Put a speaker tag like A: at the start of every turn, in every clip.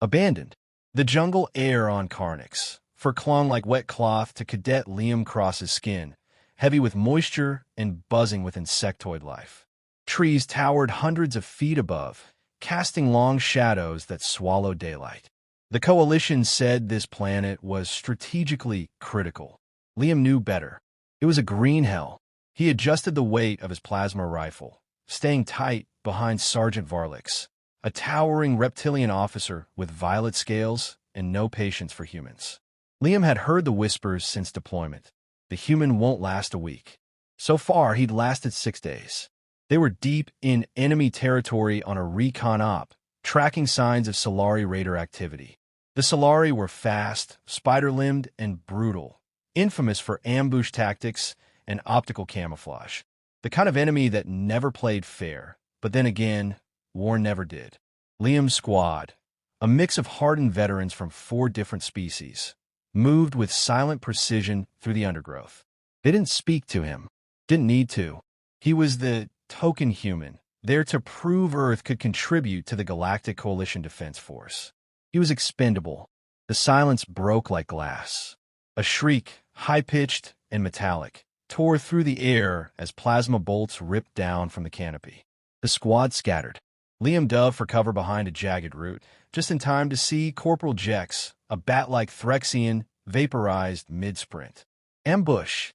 A: Abandoned. The jungle air on Karnyx, fur clung like wet cloth to Cadet Liam Cross's skin, heavy with moisture and buzzing with insectoid life. Trees towered hundreds of feet above, casting long shadows that swallowed daylight. The Coalition said this planet was strategically critical. Liam knew better. It was a green hell. He adjusted the weight of his plasma rifle, staying tight behind Sergeant Varlix, a towering reptilian officer with violet scales and no patience for humans. Liam had heard the whispers since deployment. The human won't last a week. So far, he'd lasted 6 days. They were deep in enemy territory on a recon op, tracking signs of Silari raider activity. The Silari were fast, spider-limbed, and brutal, infamous for ambush tactics and optical camouflage. The kind of enemy that never played fair, but then again, war never did. Liam's squad, a mix of hardened veterans from 4 different species, moved with silent precision through the undergrowth. They didn't speak to him, didn't need to. He was the token human, there to prove Earth could contribute to the Galactic Coalition Defense Force. He was expendable. The silence broke like glass. A shriek, high-pitched and metallic, tore through the air as plasma bolts ripped down from the canopy. The squad scattered. Liam dove for cover behind a jagged root, just in time to see Corporal Jex, a bat-like Threxian, vaporized mid-sprint. Ambush!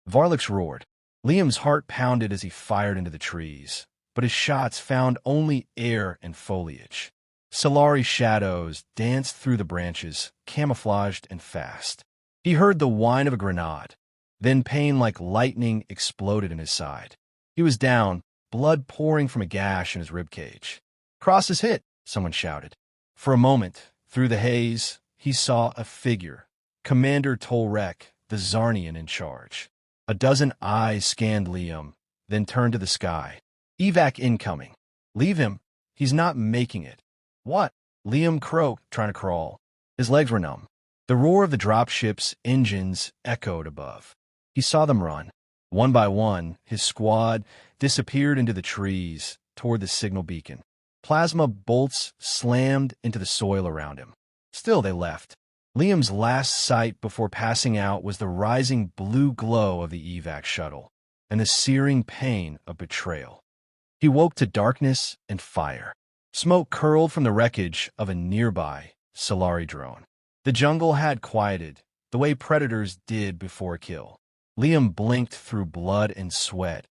A: Varlix roared. Liam's heart pounded as he fired into the trees, but his shots found only air and foliage. Silari shadows danced through the branches, camouflaged and fast. He heard the whine of a grenade. Then pain like lightning exploded in his side. He was down, blood pouring from a gash in his ribcage. "Cross is hit," someone shouted. For a moment, through the haze, he saw a figure. Commander Tolrek, the Zarnian in charge. A dozen eyes scanned Liam, then turned to the sky. "Evac incoming." "Leave him. He's not making it." "What?" Liam croaked, trying to crawl. His legs were numb. The roar of the dropship's engines echoed above. He saw them run. One by one, his squad disappeared into the trees toward the signal beacon. Plasma bolts slammed into the soil around him. Still they left. Liam's last sight before passing out was the rising blue glow of the evac shuttle and the searing pain of betrayal. He woke to darkness and fire. Smoke curled from the wreckage of a nearby Silari drone. The jungle had quieted, the way predators did before a kill. Liam blinked through blood and sweat,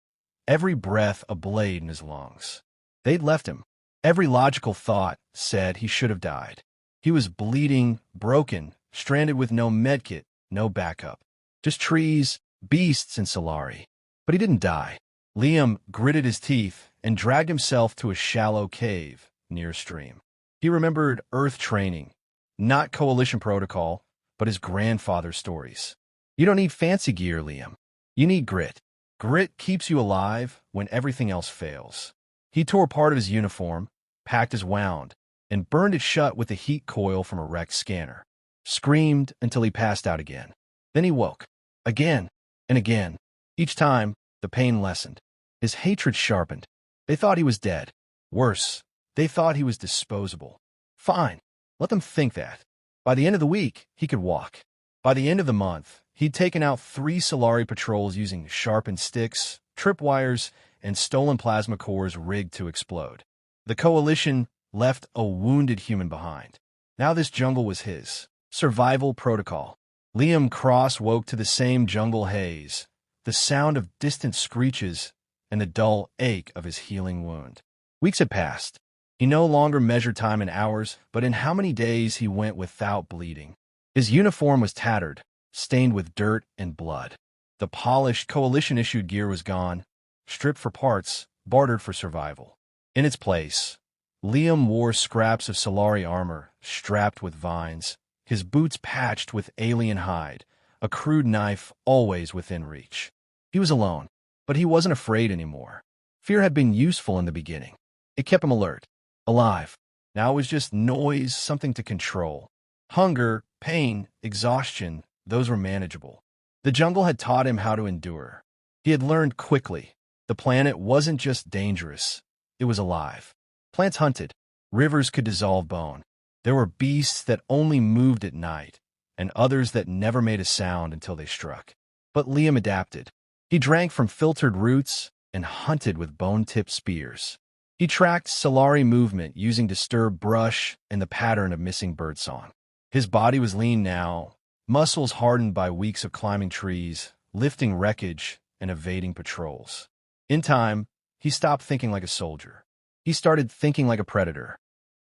A: every breath a blade in his lungs. They'd left him. Every logical thought said he should have died. He was bleeding, broken, stranded with no medkit, no backup. Just trees, beasts, and Silari. But he didn't die. Liam gritted his teeth and dragged himself to a shallow cave near a stream. He remembered Earth training, not Coalition protocol, but his grandfather's stories. You don't need fancy gear, Liam. You need grit. Grit keeps you alive when everything else fails. He tore part of his uniform, packed his wound, and burned it shut with the heat coil from a wrecked scanner. Screamed until he passed out again. Then he woke. Again and again. Each time, the pain lessened. His hatred sharpened. They thought he was dead. Worse, they thought he was disposable. Fine. Let them think that. By the end of the week, he could walk. By the end of the month, he'd taken out 3 Silari patrols using sharpened sticks, tripwires, and stolen plasma cores rigged to explode. The Coalition left a wounded human behind. Now this jungle was his. Survival protocol. Liam Cross woke to the same jungle haze, the sound of distant screeches, and the dull ache of his healing wound. Weeks had passed. He no longer measured time in hours, but in how many days he went without bleeding. His uniform was tattered, stained with dirt and blood. The polished Coalition-issued gear was gone, stripped for parts, bartered for survival. In its place, Liam wore scraps of Silari armor strapped with vines, his boots patched with alien hide, a crude knife always within reach. He was alone, but he wasn't afraid anymore. Fear had been useful in the beginning. It kept him alert, alive. Now it was just noise, something to control. Hunger, pain, exhaustion, those were manageable. The jungle had taught him how to endure. He had learned quickly. The planet wasn't just dangerous, it was alive. Plants hunted. Rivers could dissolve bone. There were beasts that only moved at night, and others that never made a sound until they struck. But Liam adapted. He drank from filtered roots and hunted with bone-tipped spears. He tracked Silari movement using disturbed brush and the pattern of missing birdsong. His body was lean now, muscles hardened by weeks of climbing trees, lifting wreckage, and evading patrols. In time, he stopped thinking like a soldier. He started thinking like a predator.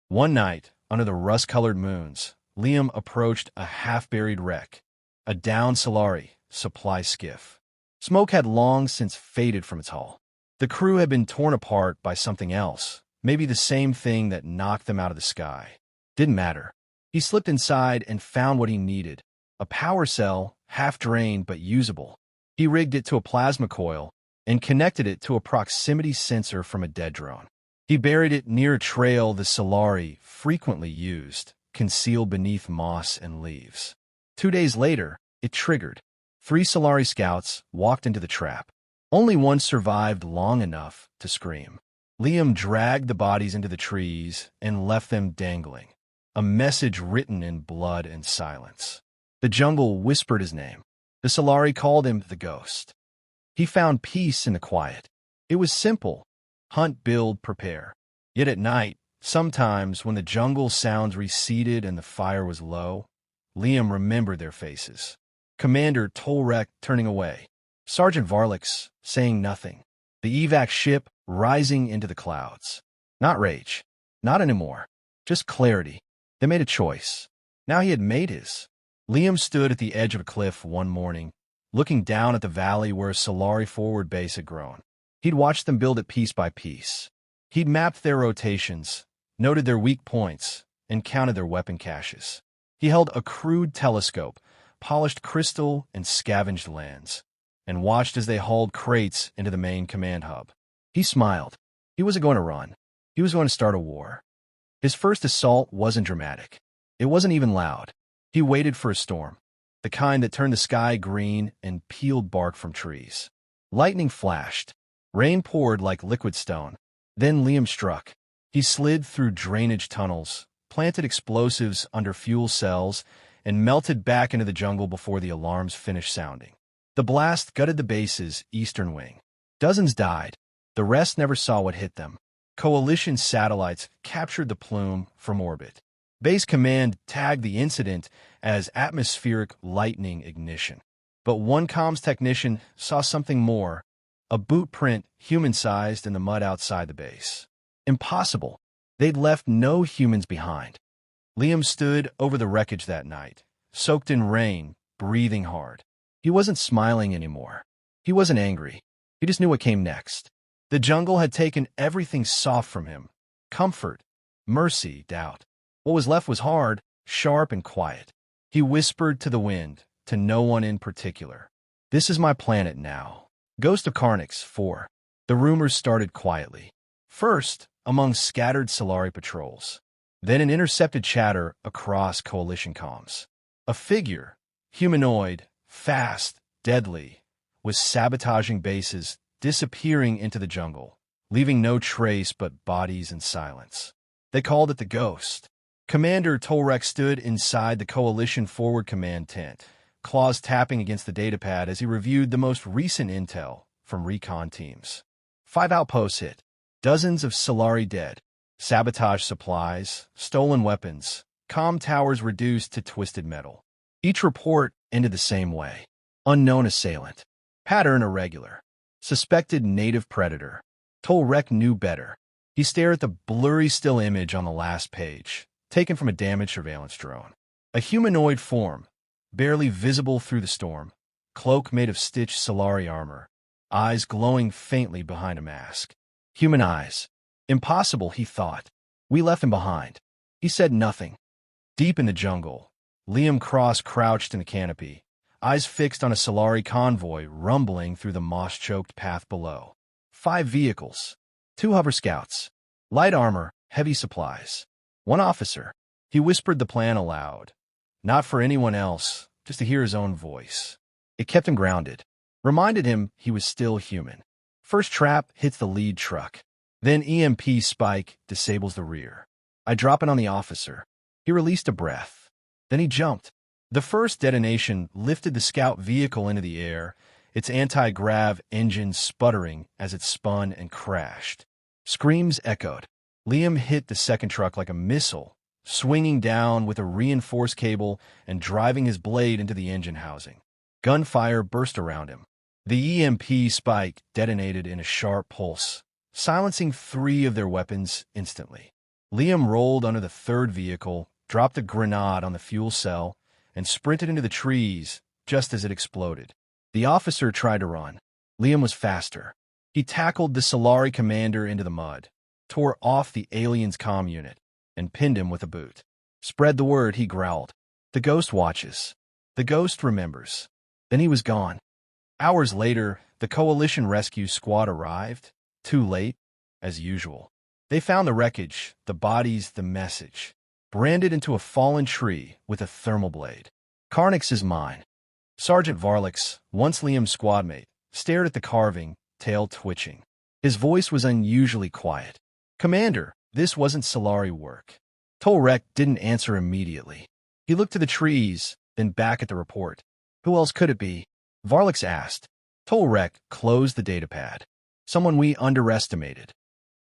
A: One night, under the rust-colored moons, Liam approached a half-buried wreck, a downed Silari supply skiff. Smoke had long since faded from its hull. The crew had been torn apart by something else, maybe the same thing that knocked them out of the sky. Didn't matter. He slipped inside and found what he needed, a power cell, half-drained but usable. He rigged it to a plasma coil and connected it to a proximity sensor from a dead drone. He buried it near a trail the Silari frequently used, concealed beneath moss and leaves. 2 days later, it triggered. 3 Silari scouts walked into the trap. Only one survived long enough to scream. Liam dragged the bodies into the trees and left them dangling, a message written in blood and silence. The jungle whispered his name. The Silari called him the Ghost. He found peace in the quiet. It was simple. Hunt, build, prepare. Yet at night, sometimes when the jungle sounds receded and the fire was low, Liam remembered their faces. Commander Tolrek turning away. Sergeant Varlix saying nothing. The evac ship rising into the clouds. Not rage. Not anymore. Just clarity. They made a choice. Now he had made his. Liam stood at the edge of a cliff one morning, looking down at the valley where a Silari forward base had grown. He'd watched them build it piece by piece. He'd mapped their rotations, noted their weak points, and counted their weapon caches. He held a crude telescope, polished crystal and scavenged lands, and watched as they hauled crates into the main command hub. He smiled. He wasn't going to run. He was going to start a war. His first assault wasn't dramatic. It wasn't even loud. He waited for a storm, the kind that turned the sky green and peeled bark from trees. Lightning flashed. Rain poured like liquid stone. Then Liam struck. He slid through drainage tunnels, planted explosives under fuel cells, and melted back into the jungle before the alarms finished sounding. The blast gutted the base's eastern wing. Dozens died. The rest never saw what hit them. Coalition satellites captured the plume from orbit. Base command tagged the incident as atmospheric lightning ignition. But one comms technician saw something more. A boot print, human-sized, in the mud outside the base. Impossible. They'd left no humans behind. Liam stood over the wreckage that night, soaked in rain, breathing hard. He wasn't smiling anymore. He wasn't angry. He just knew what came next. The jungle had taken everything soft from him. Comfort, mercy, doubt. What was left was hard, sharp, and quiet. He whispered to the wind, to no one in particular. This is my planet now. Ghost of Karnyx 4. The rumors started quietly. First, among scattered Silari patrols. Then an intercepted chatter across coalition comms. A figure, humanoid, fast, deadly, was sabotaging bases, disappearing into the jungle, leaving no trace but bodies and silence. They called it the Ghost. Commander Tolrek stood inside the Coalition Forward Command tent, claws tapping against the datapad as he reviewed the most recent intel from recon teams. 5 outposts hit, dozens of Silari dead, sabotage supplies, stolen weapons, comm towers reduced to twisted metal. Each report ended the same way. Unknown assailant. Pattern irregular. Suspected native predator. Tolrek knew better. He stared at the blurry still image on the last page, taken from a damaged surveillance drone. A humanoid form, barely visible through the storm, cloak made of stitched Silari armor, eyes glowing faintly behind a mask. Human eyes. Impossible, he thought. We left him behind. He said nothing. Deep in the jungle, Liam Cross crouched in the canopy, eyes fixed on a Silari convoy rumbling through the moss-choked path below. 5 vehicles. 2 hover scouts. Light armor, heavy supplies. 1 officer. He whispered the plan aloud. Not for anyone else, just to hear his own voice. It kept him grounded. Reminded him he was still human. First trap hits the lead truck. Then EMP spike disables the rear. I drop in on the officer. He released a breath. Then he jumped. The first detonation lifted the scout vehicle into the air, its anti-grav engine sputtering as it spun and crashed. Screams echoed. Liam hit the second truck like a missile, swinging down with a reinforced cable and driving his blade into the engine housing. Gunfire burst around him. The EMP spike detonated in a sharp pulse, silencing 3 of their weapons instantly. Liam rolled under the third vehicle, dropped a grenade on the fuel cell, and sprinted into the trees just as it exploded. The officer tried to run. Liam was faster. He tackled the Silari commander into the mud, tore off the alien's comm unit, and pinned him with a boot. "Spread the word," he growled. "The ghost watches. The ghost remembers." Then he was gone. Hours later, the Coalition rescue squad arrived, too late, as usual. They found the wreckage, the bodies, the message, branded into a fallen tree with a thermal blade. "Karnyx is mine." Sergeant Varlix, once Liam's squadmate, stared at the carving, tail twitching. His voice was unusually quiet. "Commander, this wasn't Silari work." Tolrek didn't answer immediately. He looked to the trees, then back at the report. "Who else could it be?" Varlix asked. Tolrek closed the datapad. "Someone we underestimated."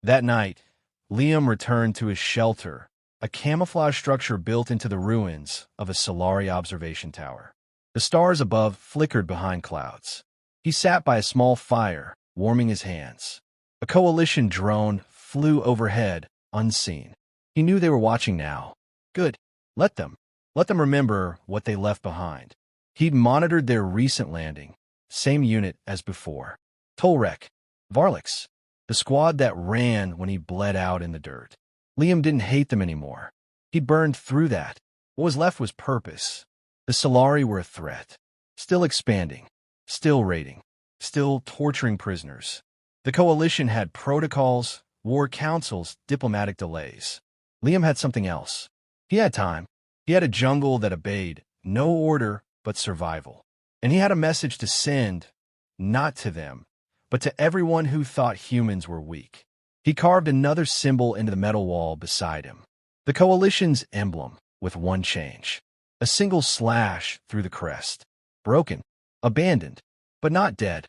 A: That night, Liam returned to his shelter, a camouflage structure built into the ruins of a Silari observation tower. The stars above flickered behind clouds. He sat by a small fire, warming his hands. A Coalition drone flew overhead, unseen. He knew they were watching now. Good. Let them. Let them remember what they left behind. He'd monitored their recent landing. Same unit as before. Tolrek. Varlix. The squad that ran when he bled out in the dirt. Liam didn't hate them anymore. He burned through that. What was left was purpose. The Silari were a threat. Still expanding. Still raiding. Still torturing prisoners. The Coalition had protocols, war councils, diplomatic delays. Liam had something else. He had time. He had a jungle that obeyed, no order but survival. And he had a message to send, not to them, but to everyone who thought humans were weak. He carved another symbol into the metal wall beside him. The Coalition's emblem, with one change. A single slash through the crest. Broken. Abandoned. But not dead.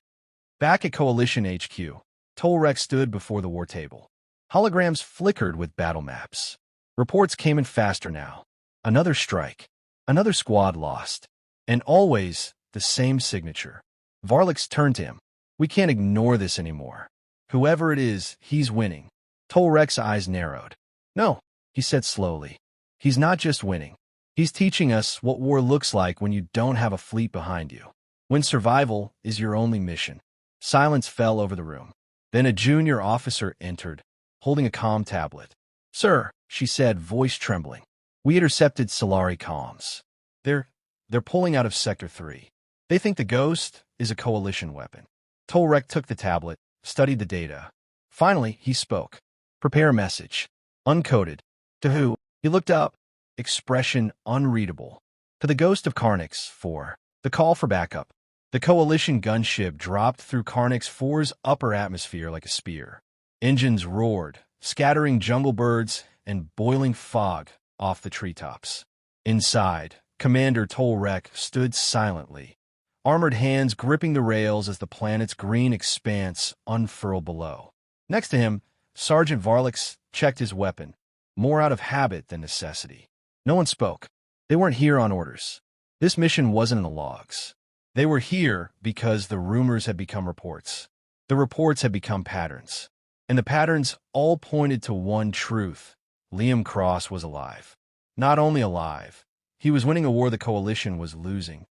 A: Back at Coalition HQ, Tolrek stood before the war table. Holograms flickered with battle maps. Reports came in faster now. Another strike. Another squad lost. And always the same signature. Varlix turned to him. "We can't ignore this anymore. Whoever it is, he's winning." Tolrek's eyes narrowed. "No," he said slowly. "He's not just winning. He's teaching us what war looks like when you don't have a fleet behind you. When survival is your only mission." Silence fell over the room. Then a junior officer entered, holding a comm tablet. "Sir," she said, voice trembling. "We intercepted Silari comms. They're pulling out of Sector 3. They think the Ghost is a Coalition weapon." Tolrek took the tablet, studied the data. Finally, he spoke. "Prepare a message." Uncoded. "To who?" He looked up. Expression unreadable. "To the Ghost of Karnyx 4. The call for backup." The Coalition gunship dropped through Karnyx 4's upper atmosphere like a spear. Engines roared, scattering jungle birds and boiling fog off the treetops. Inside, Commander Tolrek stood silently, armored hands gripping the rails as the planet's green expanse unfurled below. Next to him, Sergeant Varlix checked his weapon, more out of habit than necessity. No one spoke. They weren't here on orders. This mission wasn't in the logs. They were here because the rumors had become reports. The reports had become patterns. And the patterns all pointed to one truth. Liam Cross was alive. Not only alive, he was winning a war the Coalition was losing.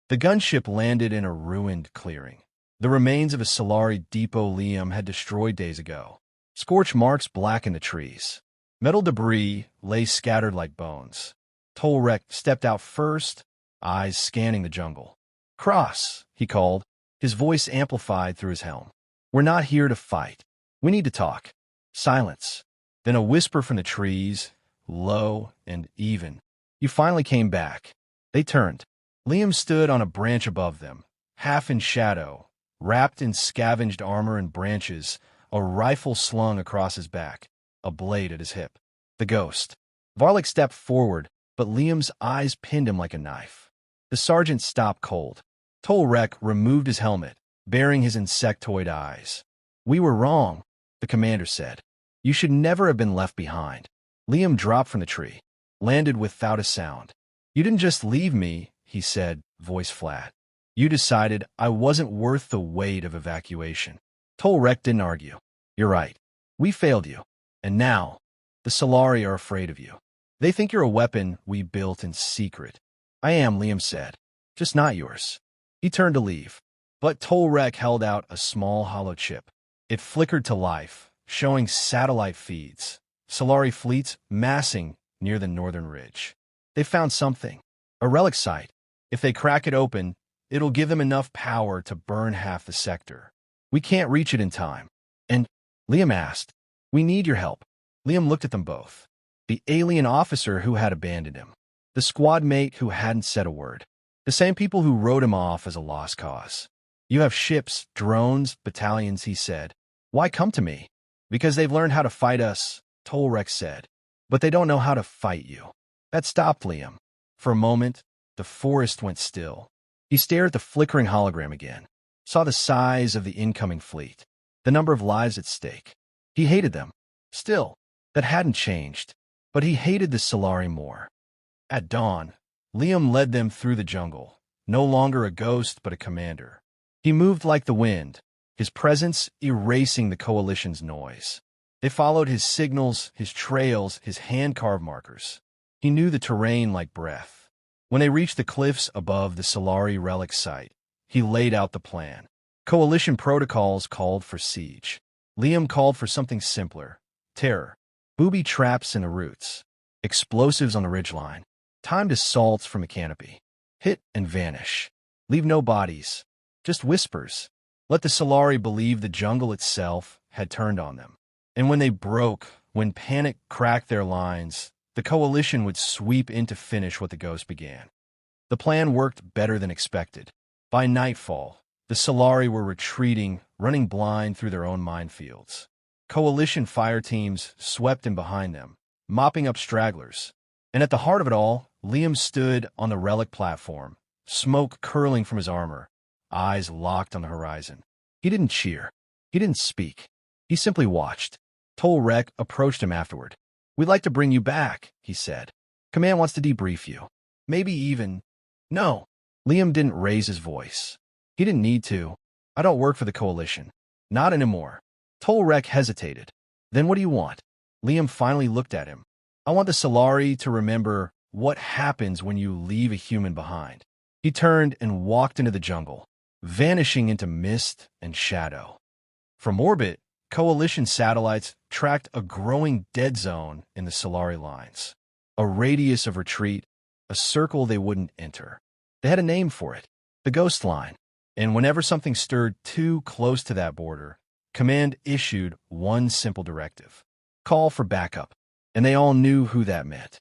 A: The gunship landed in a ruined clearing. The remains of a Silari depot Liam had destroyed days ago. Scorch marks blackened the trees. Metal debris lay scattered like bones. Tolrek stepped out first, eyes scanning the jungle. "Cross," he called, his voice amplified through his helm. "We're not here to fight. We need to talk." Silence. Then a whisper from the trees, low and even. "You finally came back." They turned. Liam stood on a branch above them, half in shadow, wrapped in scavenged armor and branches, a rifle slung across his back, a blade at his hip. The Ghost. Varlic stepped forward, but Liam's eyes pinned him like a knife. The sergeant stopped cold. Tolrek removed his helmet, baring his insectoid eyes. "We were wrong," the commander said. "You should never have been left behind." Liam dropped from the tree, landed without a sound. "You didn't just leave me," he said, voice flat. "You decided I wasn't worth the weight of evacuation." Tolrek didn't argue. "You're right. We failed you. And now, the Silari are afraid of you. They think you're a weapon we built in secret." "I am," Liam said. "Just not yours." He turned to leave, but Tolrek held out a small hollow chip. It flickered to life, showing satellite feeds. Silari fleets massing near the northern ridge. They found something. A relic site. If they crack it open, it'll give them enough power to burn half the sector. We can't reach it in time. And, Liam asked, "We need your help." Liam looked at them both. The alien officer who had abandoned him. The squad mate who hadn't said a word. The same people who wrote him off as a lost cause. "You have ships, drones, battalions," he said. "Why come to me?" "Because they've learned how to fight us," Tolrek said. "But they don't know how to fight you." That stopped Liam. For a moment, the forest went still. He stared at the flickering hologram again, saw the size of the incoming fleet, the number of lives at stake. He hated them. Still, that hadn't changed, but he hated the Silari more. At dawn, Liam led them through the jungle, no longer a ghost but a commander. He moved like the wind, his presence erasing the coalition's noise. They followed his signals, his trails, his hand-carved markers. He knew the terrain like breath. When they reached the cliffs above the Silari relic site, he laid out the plan. Coalition protocols called for siege. Liam called for something simpler. Terror. Booby traps in the roots. Explosives on the ridgeline. Timed assaults from a canopy. Hit and vanish. Leave no bodies. Just whispers. Let the Silari believe the jungle itself had turned on them. And when they broke, when panic cracked their lines, the coalition would sweep in to finish what the ghost began. The plan worked better than expected. By nightfall, the Silari were retreating, running blind through their own minefields. Coalition fire teams swept in behind them, mopping up stragglers. And at the heart of it all, Liam stood on the relic platform, smoke curling from his armor, eyes locked on the horizon. He didn't cheer. He didn't speak. He simply watched. Tolrek approached him afterward. "We'd like to bring you back," he said. "Command wants to debrief you. Maybe even—" "No." Liam didn't raise his voice. He didn't need to. "I don't work for the coalition. Not anymore." Tolrek hesitated. "Then what do you want?" Liam finally looked at him. "I want the Silari to remember what happens when you leave a human behind." He turned and walked into the jungle, vanishing into mist and shadow. From orbit, coalition satellites tracked a growing dead zone in the Silari lines. A radius of retreat, a circle they wouldn't enter. They had a name for it, the Ghost Line. And whenever something stirred too close to that border, Command issued one simple directive: call for backup. And they all knew who that meant.